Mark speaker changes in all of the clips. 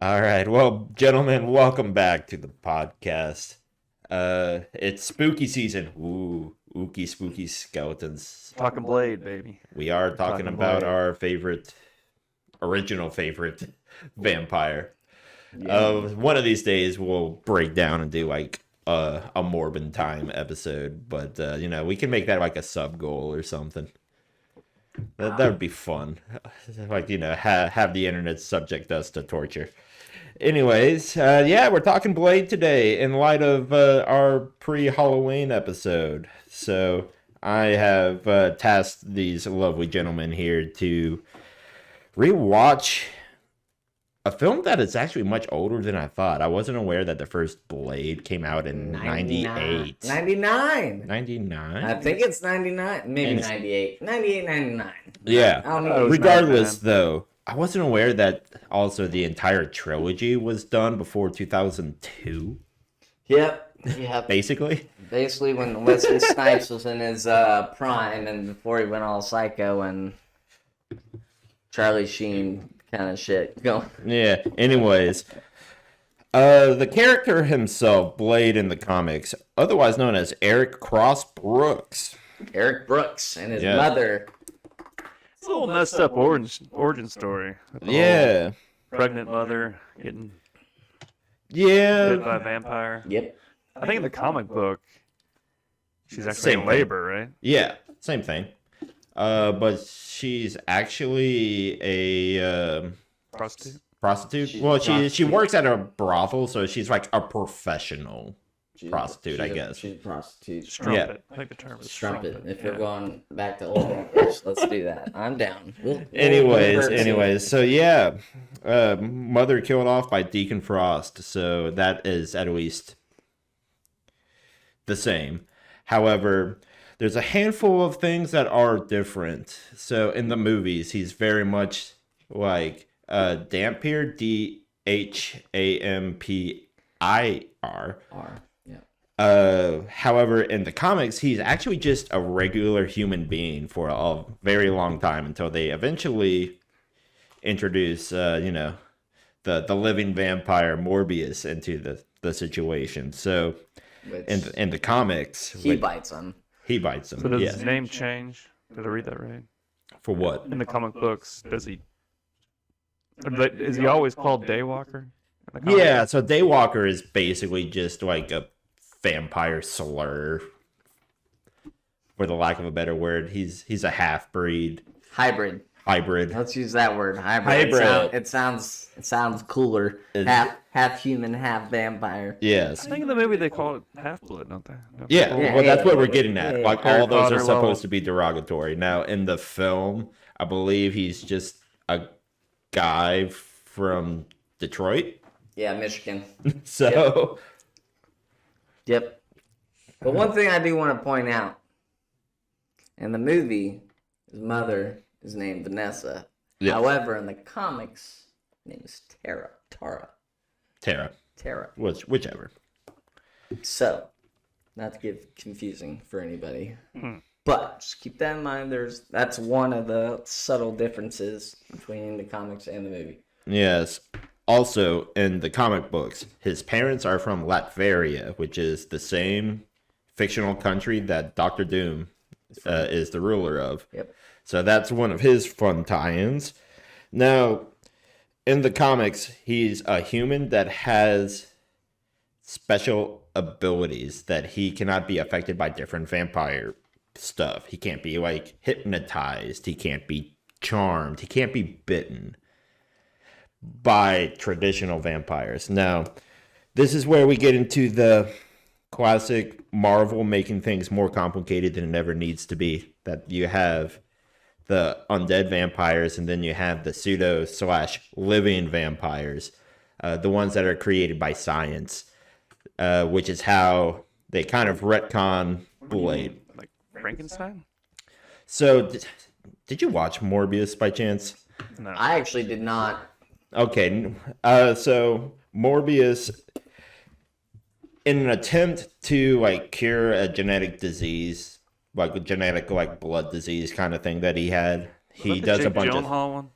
Speaker 1: All right. Well, gentlemen, welcome back to the podcast. It's spooky season. Ooh, ooky spooky skeletons.
Speaker 2: Talking Blade, baby.
Speaker 1: We are talking
Speaker 2: Talking
Speaker 1: about
Speaker 2: Blade.
Speaker 1: our original favorite vampire.
Speaker 2: Yeah.
Speaker 1: One of these days we'll break down and do like a Morbin time episode, but we can make that like a sub goal or something. That would be fun. Like have the internet subject us to torture. Anyways, yeah, we're talking Blade today in light of our pre-Halloween episode. So I have tasked these lovely gentlemen here to rewatch a film that is actually much older than I thought. I wasn't aware that the first Blade came out in 98.
Speaker 3: 99.
Speaker 1: 99?
Speaker 3: I think it's 99. Maybe
Speaker 1: And-
Speaker 3: 98. 98, 99.
Speaker 1: Yeah.
Speaker 3: I don't
Speaker 2: Oh,
Speaker 3: know.
Speaker 2: was
Speaker 1: Regardless,
Speaker 2: 99.
Speaker 1: though, I wasn't aware that also the entire trilogy was done before 2002,
Speaker 3: Yep.
Speaker 1: basically.
Speaker 3: Basically, when Wesley Snipes was in his prime and before he went all psycho and Charlie Sheen kind of shit going.
Speaker 1: Yeah. Anyways, the character himself, Blade in the comics, otherwise known as Eric Cross Brooks.
Speaker 3: Eric Brooks and his
Speaker 1: Yeah.
Speaker 3: mother.
Speaker 2: It's a little messed up origin story. With the
Speaker 1: Yeah.
Speaker 2: whole pregnant mother getting
Speaker 1: Yeah.
Speaker 2: bit by a vampire.
Speaker 3: Yep.
Speaker 2: I think in the comic book, she's actually
Speaker 1: Same
Speaker 2: in
Speaker 1: thing.
Speaker 2: labor, right?
Speaker 1: Yeah. Same thing. But she's actually a
Speaker 2: Prostitute.
Speaker 1: prostitute.
Speaker 3: She's
Speaker 1: Well,
Speaker 3: a
Speaker 1: she
Speaker 3: prostitute.
Speaker 1: works at a brothel, so she's like a professional.
Speaker 3: She's
Speaker 1: Prostitute, I
Speaker 3: she's
Speaker 1: guess.
Speaker 3: She's a prostitute.
Speaker 2: Strumpet. I think the term is
Speaker 3: Strumpet. If
Speaker 2: Yeah.
Speaker 3: we're going back to old English, let's do that. I'm down.
Speaker 1: Anyways, so yeah, mother killed off by Deacon Frost, so that is at least the same. However, there's a handful of things that are different. So in the movies, he's very much like Dampier, Dhampir.
Speaker 3: R. Yeah.
Speaker 1: However, in the comics, he's actually just a regular human being for a very long time until they eventually introduce, the living vampire Morbius into the situation. So
Speaker 3: Which
Speaker 1: in the comics,
Speaker 3: he bites him.
Speaker 1: he bites him.
Speaker 2: So does
Speaker 1: Yes.
Speaker 2: his name change? Did I read that right?
Speaker 1: For what?
Speaker 2: In the comic books, does he? Is he always called Daywalker? in the comic
Speaker 1: Yeah.
Speaker 2: book?
Speaker 1: So Daywalker is basically just like a vampire slur, for the lack of a better word. He's a half breed
Speaker 3: Hybrid.
Speaker 1: hybrid.
Speaker 3: Let's use that word. Hybrid.
Speaker 1: Hybrid.
Speaker 3: It sounds cooler. Half human, half vampire.
Speaker 1: Yes.
Speaker 2: I think in the movie they call it Half Blood, don't they? Don't they
Speaker 1: Yeah,
Speaker 2: call it-
Speaker 3: Yeah,
Speaker 1: well, that's
Speaker 3: yeah,
Speaker 1: what we're
Speaker 3: yeah,
Speaker 1: getting at.
Speaker 3: yeah,
Speaker 1: Like,
Speaker 2: Harry
Speaker 1: all those are
Speaker 2: Potter level.
Speaker 1: supposed to be derogatory. Now, in the film, I believe he's just a guy from Detroit.
Speaker 3: Yeah, Michigan.
Speaker 1: So,
Speaker 3: Yep. But one thing I do want to point out, in the movie, his mother is named Vanessa.
Speaker 1: Yes.
Speaker 3: However, in the comics, her name is Tara.
Speaker 1: Tara, whichever.
Speaker 3: So, not to get confusing for anybody, but just keep that in mind. That's one of the subtle differences between the comics and the movie.
Speaker 1: Yes. Also, in the comic books, his parents are from Latveria, which is the same fictional country that Doctor Doom is the ruler of.
Speaker 3: Yep.
Speaker 1: So that's one of his fun tie-ins. Now, in the comics, he's a human that has special abilities that he cannot be affected by different vampire stuff. He can't be like hypnotized. He can't be charmed. He can't be bitten by traditional vampires. Now, this is where we get into the classic Marvel making things more complicated than it ever needs to be. That you have the undead vampires, and then you have the pseudo/living vampires, the ones that are created by science, which is how they kind of retcon
Speaker 2: What do you
Speaker 1: Blade.
Speaker 2: mean? Like Frankenstein?
Speaker 1: So, did you watch Morbius by chance?
Speaker 2: No.
Speaker 3: I actually did not.
Speaker 1: Okay, so Morbius, in an attempt to like cure a genetic disease, like a genetic like blood disease kind of thing that he had, he
Speaker 2: Was that the
Speaker 1: does a
Speaker 2: Jake
Speaker 1: bunch of
Speaker 2: Gyllenhaal one?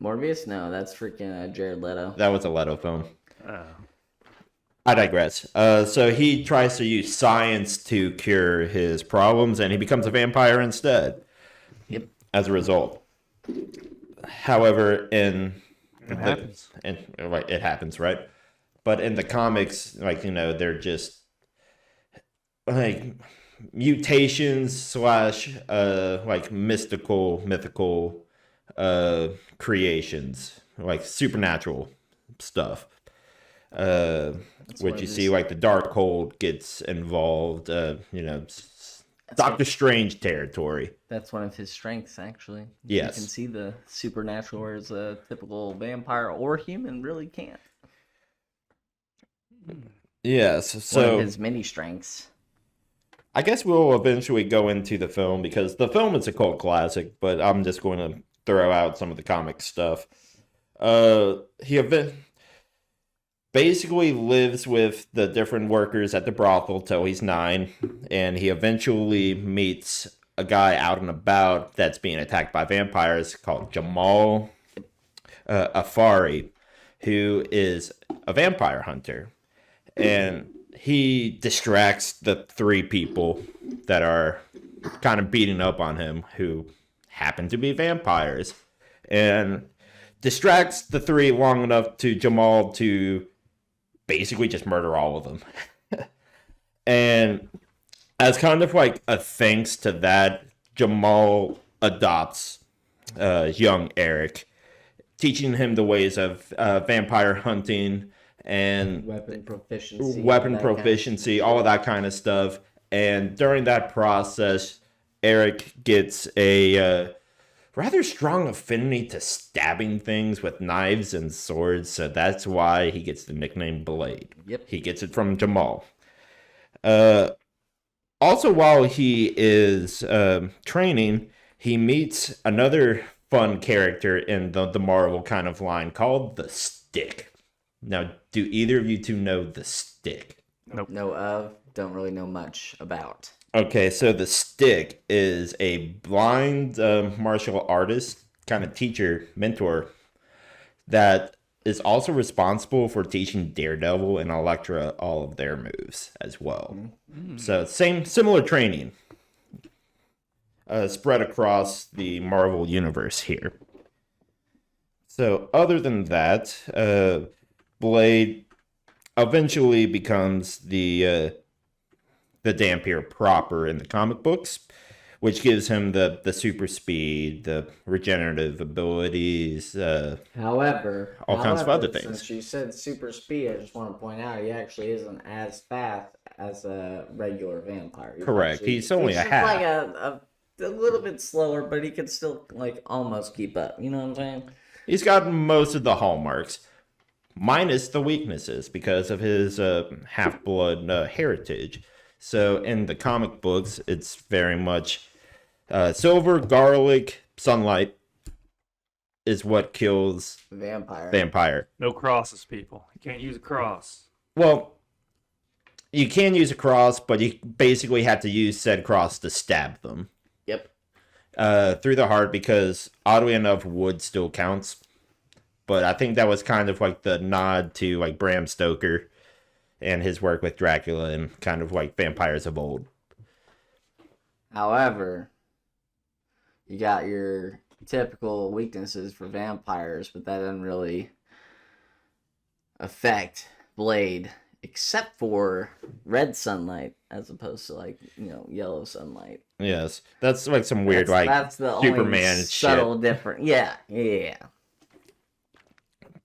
Speaker 3: Morbius? No, that's freaking Jared Leto.
Speaker 1: That was a Leto film.
Speaker 2: Oh.
Speaker 1: I digress. So he tries to use science to cure his problems, and he becomes a vampire instead.
Speaker 3: Yep.
Speaker 1: As a result. However,
Speaker 2: It happens.
Speaker 1: Right, it happens, right? But in the comics, like, they're just like mutations slash like mythical creations, like supernatural stuff. Which you see, like the Darkhold gets involved. Doctor Strange territory.
Speaker 3: That's one of his strengths, actually.
Speaker 1: Yes.
Speaker 3: You can see the supernatural, whereas a typical vampire or human really can't.
Speaker 1: Yes.
Speaker 3: One
Speaker 1: So
Speaker 3: of his many strengths.
Speaker 1: I guess we'll eventually go into the film because the film is a cult classic, but I'm just going to throw out some of the comic stuff. He basically lives with the different workers at the brothel till he's 9, and he eventually meets a guy out and about that's being attacked by vampires called Jamal Afari, who is a vampire hunter. And he distracts the 3 people that are kind of beating up on him, who happen to be vampires, and distracts the 3 long enough to Jamal to basically just murder all of them. And as kind of like a thanks to that, Jamal adopts young Eric, teaching him the ways of vampire hunting and
Speaker 3: Weapon proficiency.
Speaker 1: all of that kind of stuff. And during that process, Eric gets a rather strong affinity to stabbing things with knives and swords, so that's why he gets the nickname Blade.
Speaker 3: Yep.
Speaker 1: He gets it from Jamal. Also, while he is training, he meets another fun character in the Marvel kind of line called the Stick. Now, do either of you two know the Stick?
Speaker 2: Nope.
Speaker 3: Know of, don't really know much about.
Speaker 1: Okay, so the Stick is a blind martial artist, kind of teacher, mentor, that is also responsible for teaching Daredevil and Elektra all of their moves as well. Mm-hmm. So similar training spread across the Marvel universe here. So other than that, Blade eventually becomes the Dampier proper in the comic books, which gives him the super speed, the regenerative abilities,
Speaker 3: However,
Speaker 1: kinds of other things.
Speaker 3: Since you said super speed, I just want to point out he actually isn't as fast as a regular vampire.
Speaker 1: Correct. He's only a half.
Speaker 3: Like a little bit slower, but he can still like almost keep up. You know what I'm saying?
Speaker 1: He's got most of the hallmarks, minus the weaknesses because of his half-blood heritage. So in the comic books, it's very much silver, garlic, sunlight is what kills vampire.
Speaker 2: No crosses, people. You can't use a cross.
Speaker 1: Well, you can use a cross, but you basically have to use said cross to stab them.
Speaker 3: Yep.
Speaker 1: Through the heart, because oddly enough, wood still counts. But I think that was kind of like the nod to like Bram Stoker and his work with Dracula and kind of like vampires of old.
Speaker 3: However, you got your typical weaknesses for vampires, but that doesn't really affect Blade, except for red sunlight as opposed to like, yellow sunlight.
Speaker 1: Yes, that's like some weird
Speaker 3: that's the
Speaker 1: Superman
Speaker 3: only subtle difference. Yeah.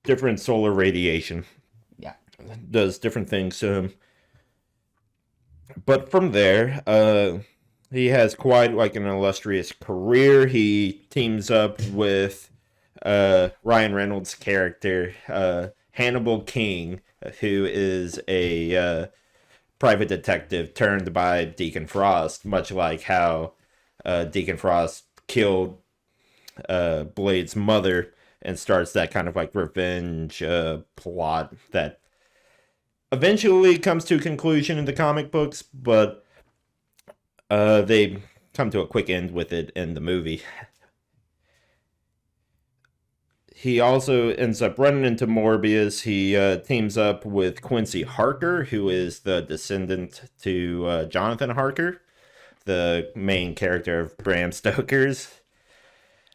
Speaker 1: Different solar radiation.
Speaker 3: Yeah.
Speaker 1: Does different things to him. But from there, he has quite like an illustrious career. He teams up with Ryan Reynolds' character, Hannibal King, who is a private detective turned by Deacon Frost, much like how Deacon Frost killed Blade's mother and starts that kind of like revenge plot that eventually comes to a conclusion in the comic books, but they come to a quick end with it in the movie. he also ends up running into Morbius. He teams up with Quincy Harker, who is the descendant to Jonathan Harker, the main character of Bram Stoker's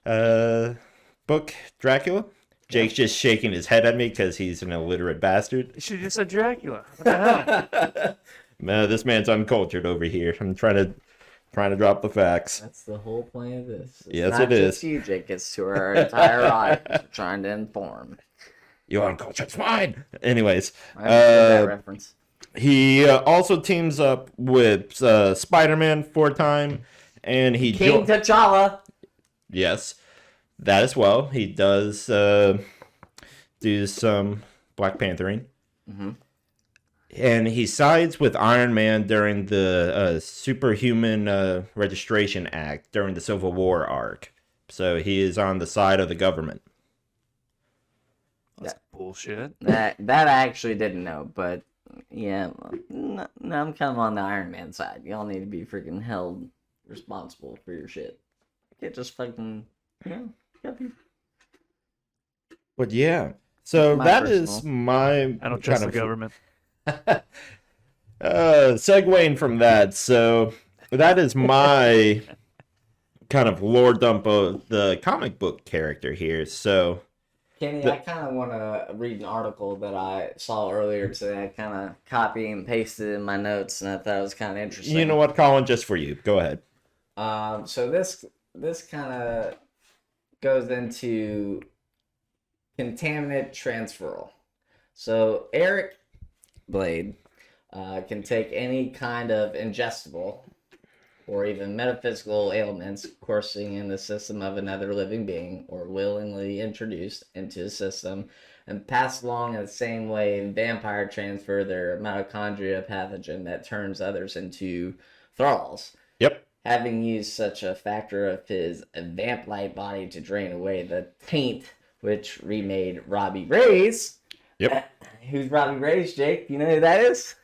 Speaker 1: book, Dracula. Jake's just shaking his head at me because he's an illiterate bastard.
Speaker 2: You should have just said Dracula. What the hell?
Speaker 1: Man, this man's uncultured over here. I'm trying to drop the facts.
Speaker 3: That's the whole point of this. It's
Speaker 1: Yes,
Speaker 3: not
Speaker 1: it is.
Speaker 3: just you, Jake. It's to our entire audience. We're trying to inform.
Speaker 1: You uncultured swine. Anyways,
Speaker 3: I understand that reference.
Speaker 1: he also teams up with Spider-Man for a time, and he
Speaker 3: King T'Challa.
Speaker 1: Yes, that as well. He does do some Black Panthering.
Speaker 3: Mm-hmm.
Speaker 1: And he sides with Iron Man during the Superhuman Registration Act during the Civil War arc. So he is on the side of the government.
Speaker 2: That's bullshit.
Speaker 3: That I actually didn't know, but yeah, no, I'm kind of on the Iron Man side. Y'all need to be freaking held responsible for your shit. You can't just fucking, gotta be.
Speaker 1: But yeah, so
Speaker 3: My
Speaker 1: that
Speaker 3: personal.
Speaker 1: is my
Speaker 2: I don't trust the government.
Speaker 1: segueing from that. So that is my kind of lore dump of the comic book character here. So
Speaker 3: Kenny, I kind of want to read an article that I saw earlier today. I kind of copy and pasted in my notes, and I thought it was kind of interesting.
Speaker 1: you know what, Colin? Just for you, go ahead.
Speaker 3: So this kind of goes into contaminant transferal. So Eric Blade can take any kind of ingestible or even metaphysical ailments coursing in the system of another living being or willingly introduced into his system and pass along in the same way vampire transfer their mitochondria pathogen that turns others into thralls.
Speaker 1: Yep.
Speaker 3: Having used such a factor of his vamp-like body to drain away the taint which remade Robbie Reyes.
Speaker 1: Yep.
Speaker 3: Who's Robbie Reyes, Jake? You know who that is?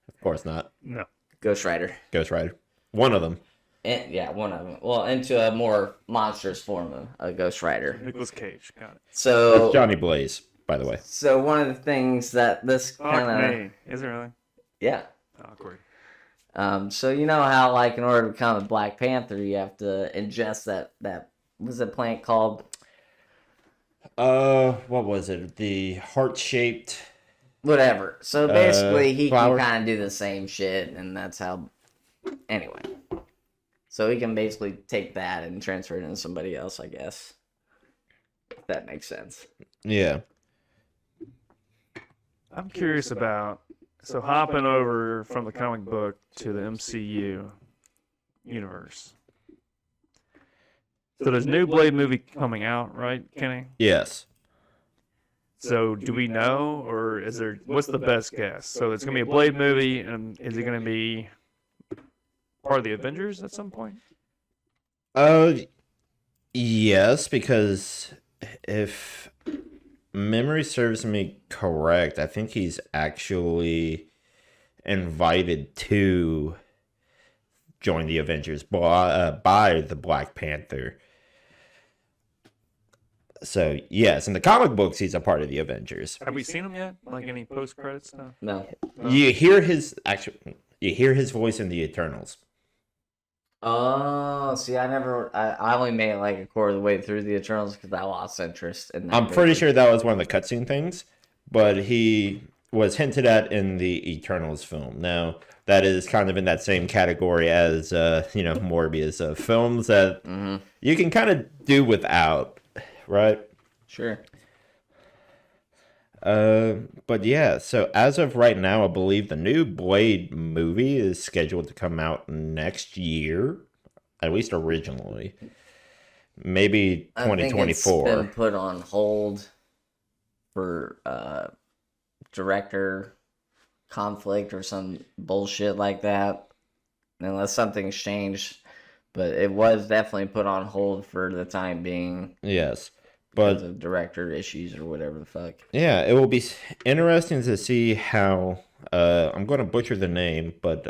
Speaker 1: Of course not.
Speaker 2: No.
Speaker 3: Ghost Rider.
Speaker 1: Ghost Rider. One of them.
Speaker 3: And, yeah, one of them. Well, into a more monstrous form of a Ghost Rider.
Speaker 2: Nicolas Cage. Got it.
Speaker 3: So
Speaker 1: That's Johnny Blaze, by the way.
Speaker 3: So one of the things that this
Speaker 2: Fuck
Speaker 3: kind of
Speaker 2: me. Is it really?
Speaker 3: yeah.
Speaker 2: Awkward.
Speaker 3: So you know how like in order to become a Black Panther, you have to ingest that what's the plant called?
Speaker 1: What was it? The heart-shaped.
Speaker 3: Whatever. So basically, he
Speaker 1: flower.
Speaker 3: can kind of do the same shit, and that's how. Anyway, so he can basically take that and transfer it into somebody else, I guess. If that makes sense.
Speaker 1: Yeah.
Speaker 2: I'm curious about hopping over from the comic book to the MCU universe. So there's a new Blade movie coming out, right, Kenny?
Speaker 1: Yes.
Speaker 2: So do we know, or is there? What's the best guess? So it's gonna be a Blade movie, and is it gonna be part of the Avengers at some point?
Speaker 1: Yes, because if memory serves me correct, I think he's actually invited to join the Avengers by the Black Panther. So yes, in the comic books, he's a part of the Avengers.
Speaker 2: Have we seen him yet? Like any post-credit stuff?
Speaker 3: No.
Speaker 1: You hear his voice in the Eternals.
Speaker 3: Oh, see, I only made it like a quarter of the way through the Eternals because I lost interest in that.
Speaker 1: I'm pretty
Speaker 3: movie.
Speaker 1: sure that was one of the cutscene things, but he was hinted at in the Eternals film. Now, that is kind of in that same category as, Morbius, films that you can kind of do without, right?
Speaker 3: Sure.
Speaker 1: But yeah, so as of right now, I believe the new Blade movie is scheduled to come out next year, at least originally. Maybe 2024.
Speaker 3: I think it's been put on hold for director conflict or some bullshit like that, unless something's changed. But it was definitely put on hold for the time being.
Speaker 1: Yes.
Speaker 3: Because
Speaker 1: But
Speaker 3: of director issues or whatever the fuck.
Speaker 1: yeah, it will be interesting to see how I'm going to butcher the name, but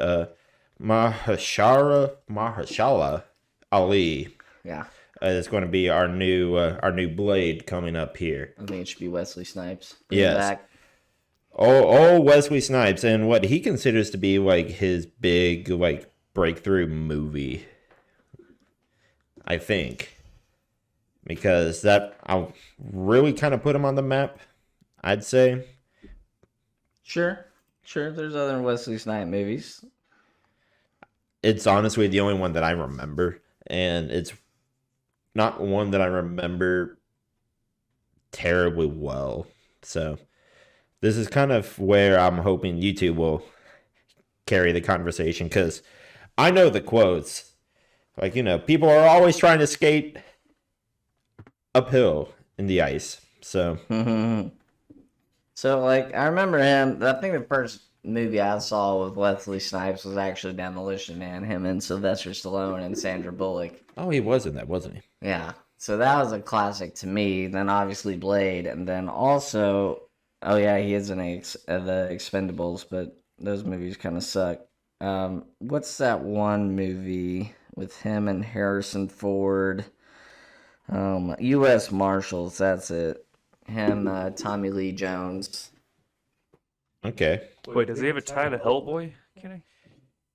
Speaker 1: Mahershala Ali
Speaker 3: Yeah.
Speaker 1: It's going to be our new Blade coming up here.
Speaker 3: I think it should be Wesley Snipes. Bring him
Speaker 1: Yes.
Speaker 3: back.
Speaker 1: Oh, Wesley Snipes, and what he considers to be like his big like breakthrough movie. I think, because that I'll really kind of put him on the map. I'd say.
Speaker 3: Sure. There's other Wesley Snipes movies.
Speaker 1: It's honestly the only one that I remember, and it's not one that I remember terribly well. So this is kind of where I'm hoping you two will carry the conversation, because I know the quotes. Like, people are always trying to skate uphill in the ice. So,
Speaker 3: So, like, I remember him. I think the first movie I saw with Wesley Snipes was actually Demolition Man. Him and Sylvester Stallone and Sandra Bullock.
Speaker 1: oh, he was in that, wasn't he?
Speaker 3: Yeah. So that was a classic to me. Then obviously Blade, and then also, oh yeah, he is in the Expendables, but those movies kind of suck. What's that one movie with him and Harrison Ford? U.S. Marshals. That's it. Him, Tommy Lee Jones.
Speaker 1: Okay.
Speaker 2: Wait, does he have a tie to Hellboy? Kenny?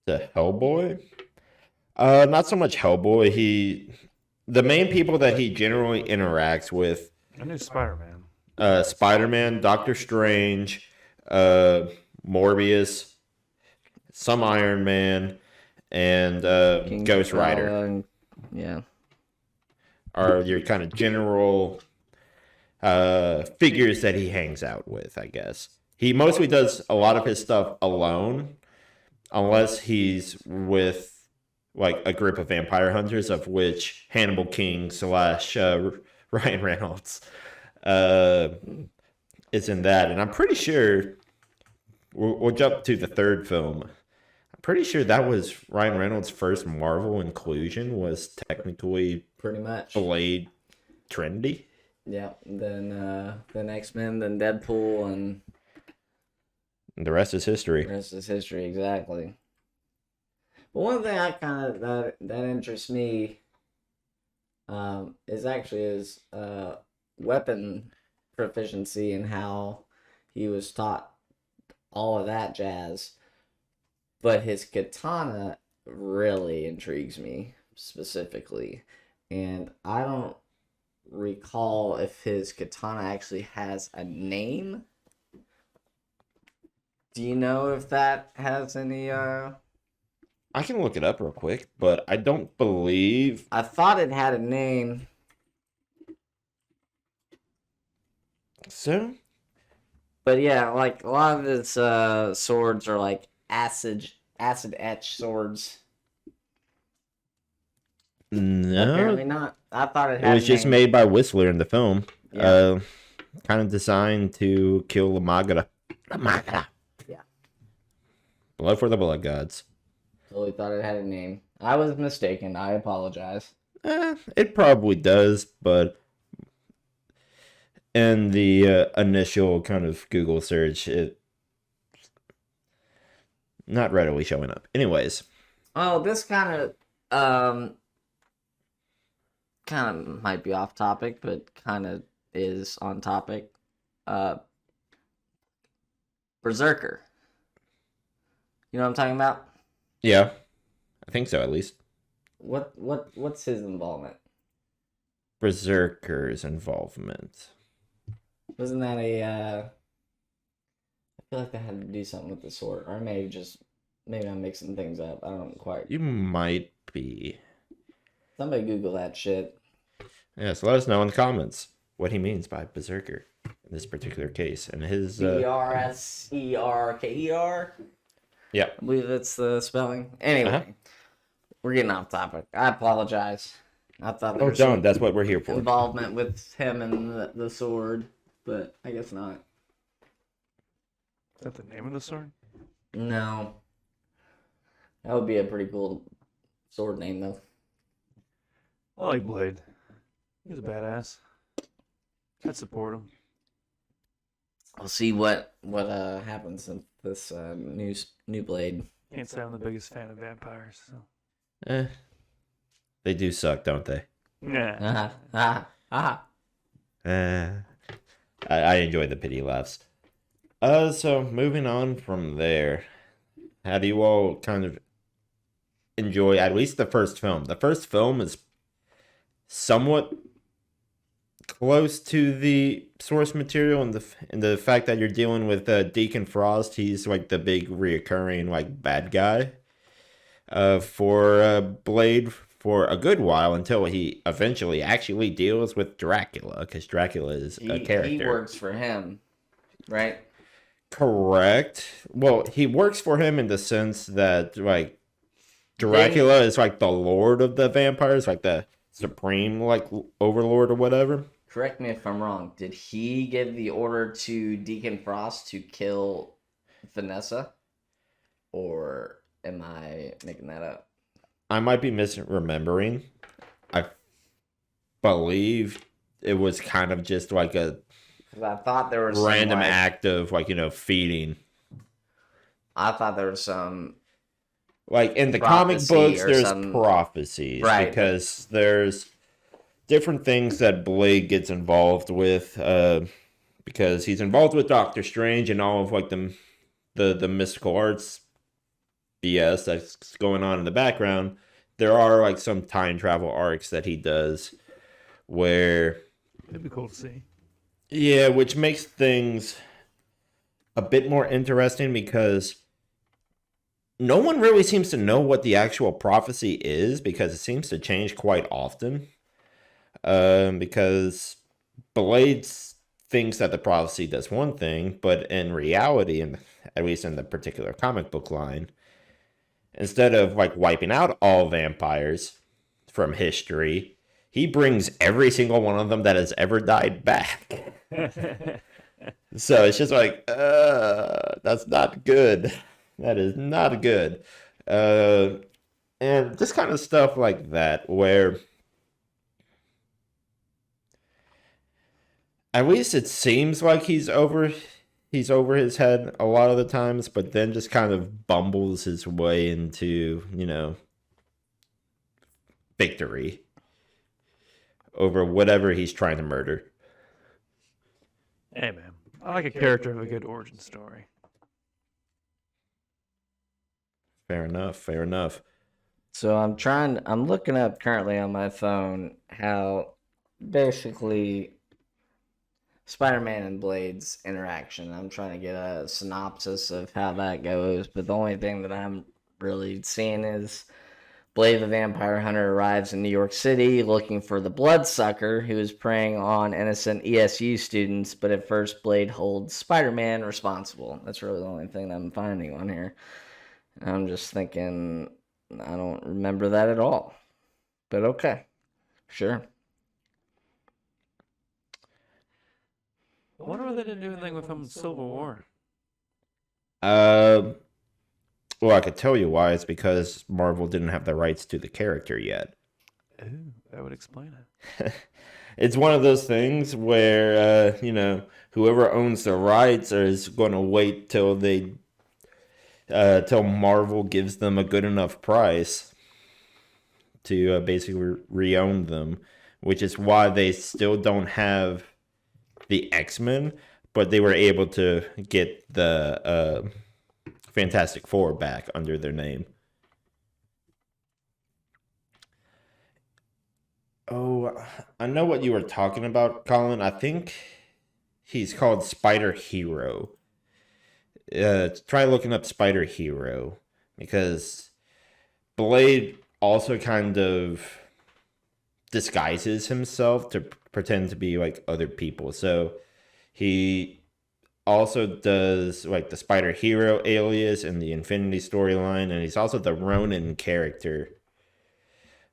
Speaker 1: The Hellboy? Not so much Hellboy. The main people that he generally interacts with,
Speaker 2: I knew Spider-Man.
Speaker 1: Spider-Man, Doctor Strange, Morbius, some Iron Man, and
Speaker 3: King
Speaker 1: Ghost Rider
Speaker 3: T'Challa and- yeah.
Speaker 1: are your kind of general figures that he hangs out with, I guess. He mostly does a lot of his stuff alone, unless he's with like a group of vampire hunters, of which Hannibal King / Ryan Reynolds is in that. And I'm pretty sure we'll jump to the third film. I'm pretty sure that was Ryan Reynolds' first Marvel inclusion, was technically
Speaker 3: Pretty much.
Speaker 1: Blade Trinity.
Speaker 3: Yeah. Then X-Men, then Deadpool, and
Speaker 1: And the rest is history.
Speaker 3: the rest is history. Exactly. But one thing I kind of that interests me is actually his weapon proficiency and how he was taught all of that jazz. But his katana really intrigues me specifically, and I don't recall if his katana actually has a name. Do you know if that has any
Speaker 1: I can look it up real quick, but I don't believe.
Speaker 3: I thought it had a name.
Speaker 1: So?
Speaker 3: But yeah, like a lot of his swords are like acid etch swords.
Speaker 1: No.
Speaker 3: Apparently not. I thought it
Speaker 1: It
Speaker 3: had
Speaker 1: was
Speaker 3: a
Speaker 1: just
Speaker 3: name.
Speaker 1: made by Whistler in the film.
Speaker 3: Yeah.
Speaker 1: Kind of designed to kill Lamagada. Lamagada.
Speaker 3: Yeah.
Speaker 1: Blood for the blood gods.
Speaker 3: Totally thought it had a name. I was mistaken. I apologize.
Speaker 1: It probably does, but in the initial kind of Google search, it not readily showing up. Anyways,
Speaker 3: Oh, this kind of might be off topic, but kind of is on topic. Berserker. You know what I'm talking about?
Speaker 1: yeah, I think so at least.
Speaker 3: What's his involvement?
Speaker 1: Berserker's involvement.
Speaker 3: Wasn't that a I feel like that had to do something with the sword. Or maybe I'm mixing things up. I don't quite.
Speaker 1: You might be.
Speaker 3: Somebody Google that shit.
Speaker 1: Yes, let us know in the comments what he means by berserker in this particular case. And his
Speaker 3: Berserker.
Speaker 1: yeah.
Speaker 3: I believe that's the spelling. Anyway, we're getting off topic. I apologize. I thought there
Speaker 1: Oh,
Speaker 3: was
Speaker 1: don't.
Speaker 3: some
Speaker 1: That's what we're here for.
Speaker 3: involvement with him and the sword, but I guess not.
Speaker 2: Is that the name of the sword?
Speaker 3: No. That would be a pretty cool sword name, though.
Speaker 2: I like Blade. He's a badass. I'd support him.
Speaker 3: We'll see what happens in this new Blade.
Speaker 2: Can't say I'm the biggest fan of vampires. So.
Speaker 1: They do suck, don't they?
Speaker 2: Yeah.
Speaker 1: Uh, I enjoy the pity laughs. So moving on from there, how do you all kind of enjoy at least the first film? The first film is somewhat close to the source material, and the fact that you're dealing with Deacon Frost. He's like the big reoccurring like bad guy for Blade for a good while until he eventually actually deals with Dracula, because Dracula is a character.
Speaker 3: He works for him, right?
Speaker 1: Correct. Well, he works for him in the sense that like Dracula is like the lord of the vampires, like the supreme like overlord or whatever.
Speaker 3: Correct me if I'm wrong. Did he give the order to Deacon Frost to kill Vanessa? Or am I making that up?
Speaker 1: I might be misremembering. I believe it was kind of just like a
Speaker 3: 'Cause I thought there was
Speaker 1: random
Speaker 3: some, like,
Speaker 1: act of like, feeding.
Speaker 3: I thought there was some
Speaker 1: Like in the comic
Speaker 3: prophecy
Speaker 1: books,
Speaker 3: or
Speaker 1: there's
Speaker 3: some
Speaker 1: prophecies
Speaker 3: right.
Speaker 1: because there's different things that Blade gets involved with. Because he's involved with Doctor Strange and all of like the mystical arts BS that's going on in the background. There are like some time travel arcs that he does where,
Speaker 2: It'd be cool to see.
Speaker 1: yeah, which makes things a bit more interesting because no one really seems to know what the actual prophecy is because it seems to change quite often. Because Blade thinks that the prophecy does one thing, but in reality, and at least in the particular comic book line, instead of like wiping out all vampires from history, he brings every single one of them that has ever died back. So it's just like, that's not good. That is not good. And just kind of stuff like that, where at least it seems like he's over his head a lot of the times, but then just kind of bumbles his way into, victory over whatever he's trying to murder.
Speaker 2: Hey, man. I like a character of a good origin story.
Speaker 1: Fair enough. Fair enough.
Speaker 3: So I'm looking up currently on my phone how basically Spider-Man and Blade's interaction. I'm trying to get a synopsis of how that goes, but the only thing that I'm really seeing is Blade the Vampire Hunter arrives in New York City looking for the Bloodsucker who is preying on innocent ESU students, but at first Blade holds Spider-Man responsible. That's really the only thing that I'm finding on here. I'm just thinking, I don't remember that at all. But okay, sure.
Speaker 2: I wonder why they didn't do anything with him in Civil War.
Speaker 1: Well, I could tell you why. It's because Marvel didn't have the rights to the character yet.
Speaker 2: Ooh, that would explain it.
Speaker 1: It's one of those things where, whoever owns the rights is going to wait till till Marvel gives them a good enough price to basically re-own them, which is why they still don't have the X-Men, but they were able to get the Fantastic Four back under their name. Oh, I know what you were talking about, Colin. I think he's called Spider Hero. Try looking up Spider Hero, because Blade also kind of disguises himself to pretend to be like other people. So he also does like the Spider Hero alias in the Infinity storyline, and he's also the Ronin character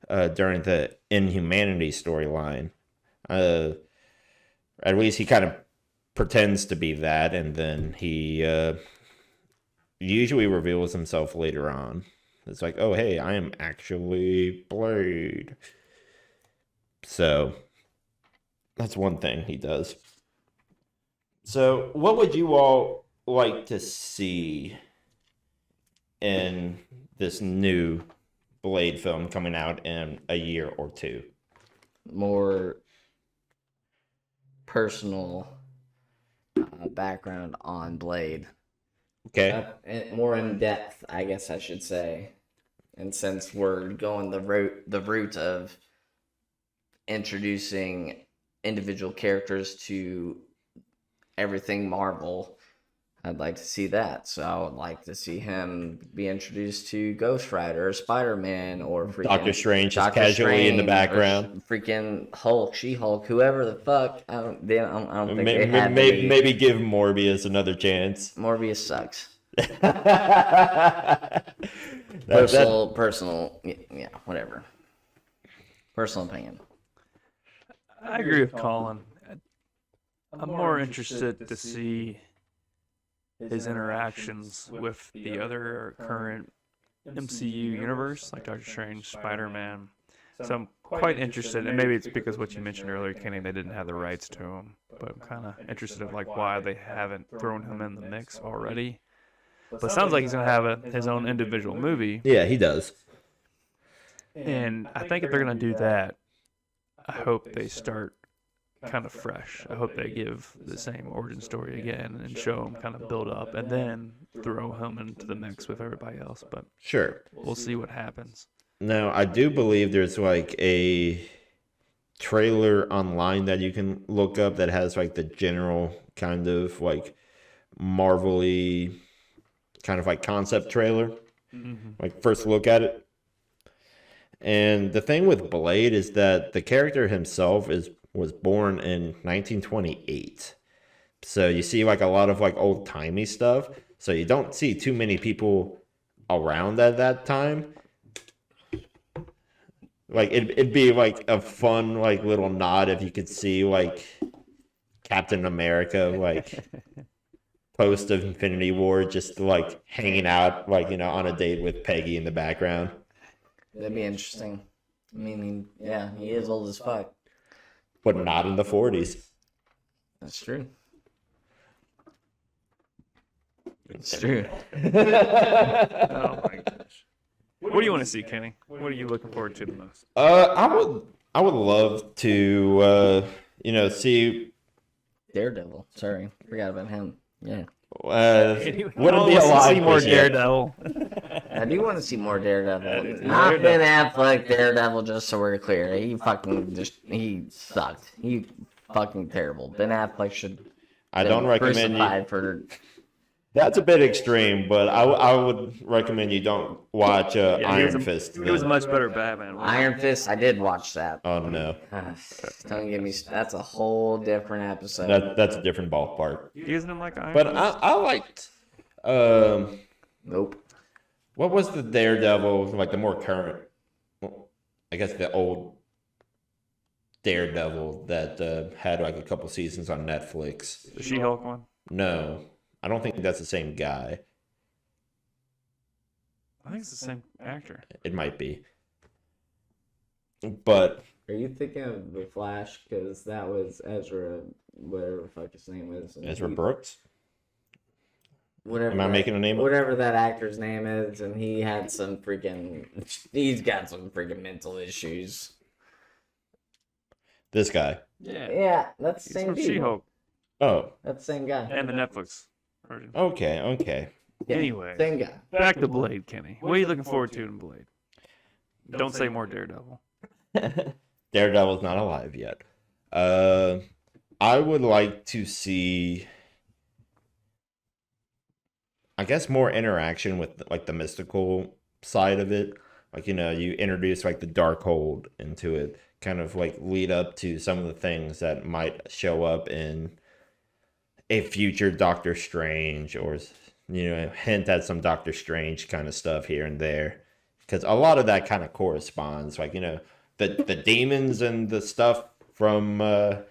Speaker 1: during the Inhumanity storyline. At least he kind of pretends to be that, and then he usually reveals himself later on. It's like, oh, hey, I am actually Blade. So that's one thing he does. So what would you all like to see in this new Blade film coming out in a year or two?
Speaker 3: more personal background on Blade.
Speaker 1: Okay.
Speaker 3: More in depth, I guess I should say. And since we're going the route of introducing individual characters to everything Marvel, I'd like to see that. So I would like to see him be introduced to Ghost Rider, or Spider-Man, or freaking
Speaker 1: Doctor Strange just
Speaker 3: Doctor
Speaker 1: casually in the
Speaker 3: Strange,
Speaker 1: background.
Speaker 3: or freaking Hulk, She-Hulk, whoever the fuck. I don't think they
Speaker 1: Maybe,
Speaker 3: have any.
Speaker 1: maybe give Morbius another chance.
Speaker 3: Morbius sucks.
Speaker 1: that,
Speaker 3: Personal, yeah, whatever. Personal opinion.
Speaker 2: I agree with Colin. I'm more interested to see his interactions with the other current MCU universe, like Doctor Strange, Spider-Man. So I'm quite interested, and maybe it's because what you mentioned earlier, Kenny, they didn't have the rights to him. But I'm kind of interested in like why they haven't thrown him in the mix already. But it sounds like he's gonna have his own individual movie,
Speaker 1: yeah, he does.
Speaker 2: and I think if they're gonna do that, I hope they start kind of fresh. I hope they give the same origin story again and show him kind of build up, and then throw him into the mix with everybody else. But
Speaker 1: Sure.
Speaker 2: we'll see what happens.
Speaker 1: Now, I do believe there's like a trailer online that you can look up that has like the general kind of like Marvel-y kind of like concept trailer. Like first look at it. And the thing with Blade is that the character himself was born in 1928. So you see like a lot of like old-timey stuff. So you don't see too many people around at that time. Like it'd be like a fun like little nod if you could see like Captain America like post of Infinity War just like hanging out like on a date with Peggy in the background.
Speaker 3: That'd be interesting. I mean, yeah, he is old as fuck.
Speaker 1: But not in the 40s.
Speaker 3: That's true. It's true.
Speaker 2: Oh my gosh. What do you want to see, Kenny? What are you looking forward to the most?
Speaker 1: I would love to see
Speaker 3: Daredevil. Sorry, forgot about him. Yeah,
Speaker 1: wouldn't be
Speaker 2: Let's
Speaker 1: alive
Speaker 2: see more
Speaker 1: just yet.
Speaker 2: Daredevil.
Speaker 3: I do want to see more Daredevil. Not Ben Affleck Daredevil, just so we're clear. He sucked. He fucking terrible. Ben Affleck should.
Speaker 1: I don't recommend
Speaker 3: crucified
Speaker 1: you.
Speaker 3: for.
Speaker 1: That's a bit extreme, but I would recommend you don't watch Iron Fist.
Speaker 2: He was a much better Batman.
Speaker 3: Iron Fist. I did watch that.
Speaker 1: Oh no,
Speaker 3: Don't get me. That's a whole different episode.
Speaker 1: that's a different ballpark.
Speaker 2: He isn't like Iron
Speaker 1: But
Speaker 2: Fist?
Speaker 1: I liked.
Speaker 3: Nope.
Speaker 1: What was the Daredevil like the more current? Well, I guess the old Daredevil that had like a couple seasons on Netflix.
Speaker 2: The She-Hulk one?
Speaker 1: No, I don't think that's the same guy.
Speaker 2: I think it's the same actor.
Speaker 1: It might be. But
Speaker 3: Are you thinking of the Flash? Because that was Ezra, whatever the fuck his name is.
Speaker 1: Ezra Brooks?
Speaker 3: Whatever.
Speaker 1: Am I making a name up?
Speaker 3: Whatever that actor's name is, and he had some freaking. He's got some freaking mental issues.
Speaker 1: This guy.
Speaker 2: Yeah.
Speaker 3: Yeah, that's the
Speaker 2: He's
Speaker 3: same
Speaker 2: from
Speaker 3: dude.
Speaker 2: She-Hulk
Speaker 1: Oh,
Speaker 3: That's the same guy.
Speaker 2: and the Netflix version.
Speaker 1: okay.
Speaker 3: Yeah,
Speaker 2: Anyway,
Speaker 3: same guy.
Speaker 2: back to Blade, Kenny. What are you looking forward to in Blade? Don't say more Daredevil.
Speaker 1: Daredevil's not alive yet. I would like to see, I guess, more interaction with like the mystical side of it. Like, you introduce like the Darkhold into it, kind of like lead up to some of the things that might show up in a future Doctor Strange, or hint at some Doctor Strange kind of stuff here and there, because a lot of that kind of corresponds. Like, the demons and the stuff from the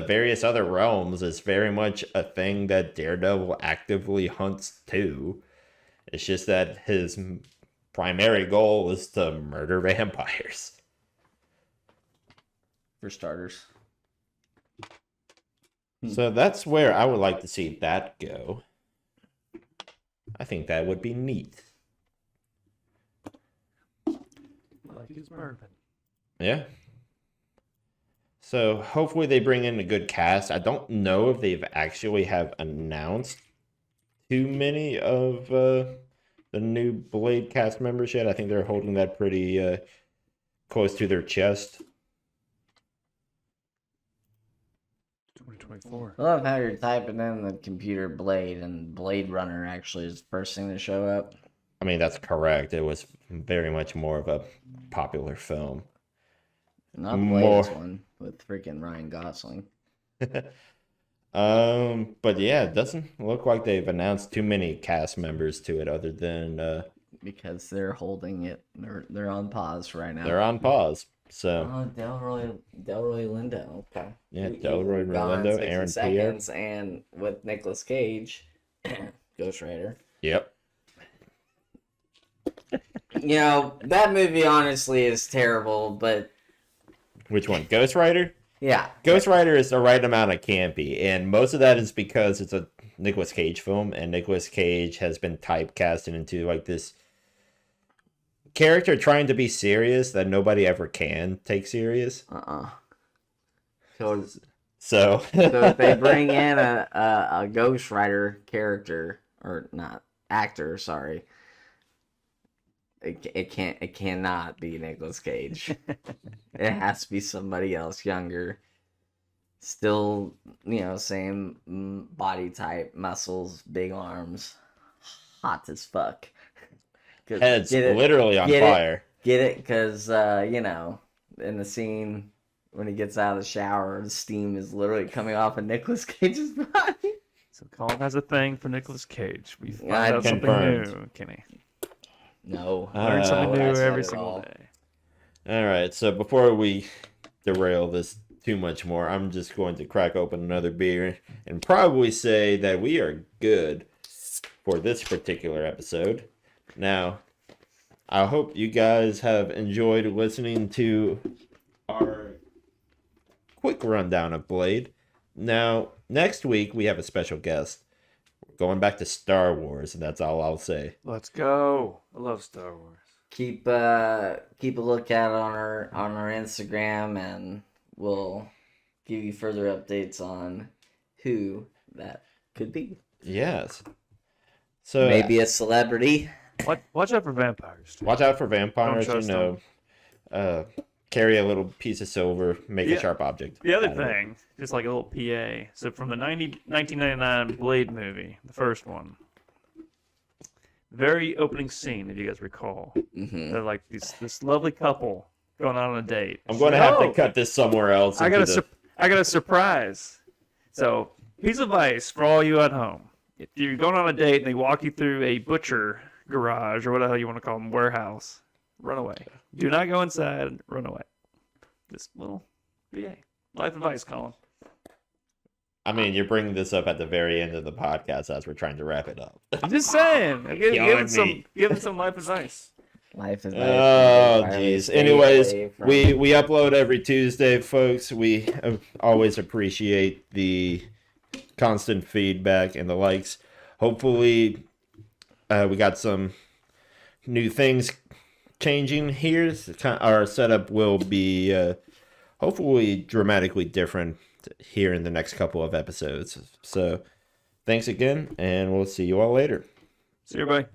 Speaker 1: various other realms is very much a thing that Daredevil actively hunts too. It's just that his primary goal is to murder vampires.
Speaker 3: For starters.
Speaker 1: So that's where I would like to see that go. I think that would be neat.
Speaker 2: Like his bourbon.
Speaker 1: Yeah. So hopefully they bring in a good cast. I don't know if they've actually have announced too many of the new Blade cast members yet. I think they're holding that pretty close to their chest.
Speaker 2: 2024.
Speaker 3: I love how you're typing in the computer Blade and Blade Runner actually is the first thing to show up.
Speaker 1: I mean, that's correct. It was very much more of a popular film.
Speaker 3: Not the latest one with freaking Ryan Gosling.
Speaker 1: But yeah, it doesn't look like they've announced too many cast members to it other than
Speaker 3: because they're holding it. They're on pause right now.
Speaker 1: they're on pause. So
Speaker 3: Delroy Lindo. Okay.
Speaker 1: yeah, Delroy Lindo, Aaron Pierre,
Speaker 3: and with Nicolas Cage, Ghost Rider.
Speaker 1: Yep.
Speaker 3: You know, that movie honestly is terrible, but
Speaker 1: Which one? Ghost Rider?
Speaker 3: yeah.
Speaker 1: Ghost Rider is the right amount of campy, and most of that is because it's a Nicolas Cage film, and Nicolas Cage has been typecasted into like this character trying to be serious that nobody ever can take serious.
Speaker 3: So
Speaker 1: So
Speaker 3: if they bring in a Ghost Rider character, or not actor, sorry, it cannot be Nicolas Cage. It has to be somebody else younger. Still, same body type, muscles, big arms, hot as fuck.
Speaker 1: head's literally on fire.
Speaker 3: Get it? Because, in the scene when he gets out of the shower, the steam is literally coming off of Nicolas Cage's body.
Speaker 2: So Colin has a thing for Nicolas Cage. We find
Speaker 3: Yeah,
Speaker 2: out something
Speaker 1: confirmed.
Speaker 2: new, Kenny.
Speaker 3: No.
Speaker 2: Learn something new
Speaker 3: that's not
Speaker 2: every
Speaker 3: at
Speaker 2: single
Speaker 3: all.
Speaker 2: day.
Speaker 1: All right, so before we derail this too much more, I'm just going to crack open another beer and probably say that we are good for this particular episode. Now, I hope you guys have enjoyed listening to our quick rundown of Blade. Now, next week we have a special guest. We're going back to Star Wars, and that's all I'll say.
Speaker 2: Let's go. I love Star Wars.
Speaker 3: Keep a lookout on our Instagram, and we'll give you further updates on who that could be.
Speaker 1: Yes. So
Speaker 3: Maybe a celebrity.
Speaker 2: Watch out for vampires. Too.
Speaker 1: watch out for vampires,
Speaker 2: Don't trust
Speaker 1: carry a little piece of silver, make a
Speaker 2: Yeah.
Speaker 1: sharp object.
Speaker 2: The other
Speaker 1: out of it.
Speaker 2: thing, just like a little PA. So from the 1999 Blade movie, the first one, very opening scene, if you guys recall,
Speaker 3: Mm-hmm.
Speaker 2: they're like this lovely couple going out on a date.
Speaker 1: I'm going to have
Speaker 2: Oh,
Speaker 1: to cut this somewhere else.
Speaker 2: I got
Speaker 1: into
Speaker 2: I got a surprise. So piece of advice for all you at home: if you're going on a date and they walk you through a butcher garage or whatever you want to call them, warehouse, run away. Do not go inside. Run away. Just little VA life advice, Colin.
Speaker 1: I mean, you're bringing this up at the very end of the podcast as we're trying to wrap it up.
Speaker 2: I'm just saying. Give
Speaker 1: Killing
Speaker 2: it some life advice.
Speaker 3: Life is
Speaker 1: Oh,
Speaker 3: life.
Speaker 1: jeez.
Speaker 3: Stay
Speaker 1: Anyways,
Speaker 3: away from-
Speaker 1: we upload every Tuesday, folks. We always appreciate the constant feedback and the likes. Hopefully, we got some new things changing here. Our setup will be hopefully dramatically different here in the next couple of episodes. So, thanks again, and we'll see you all later.
Speaker 2: See you, everybody.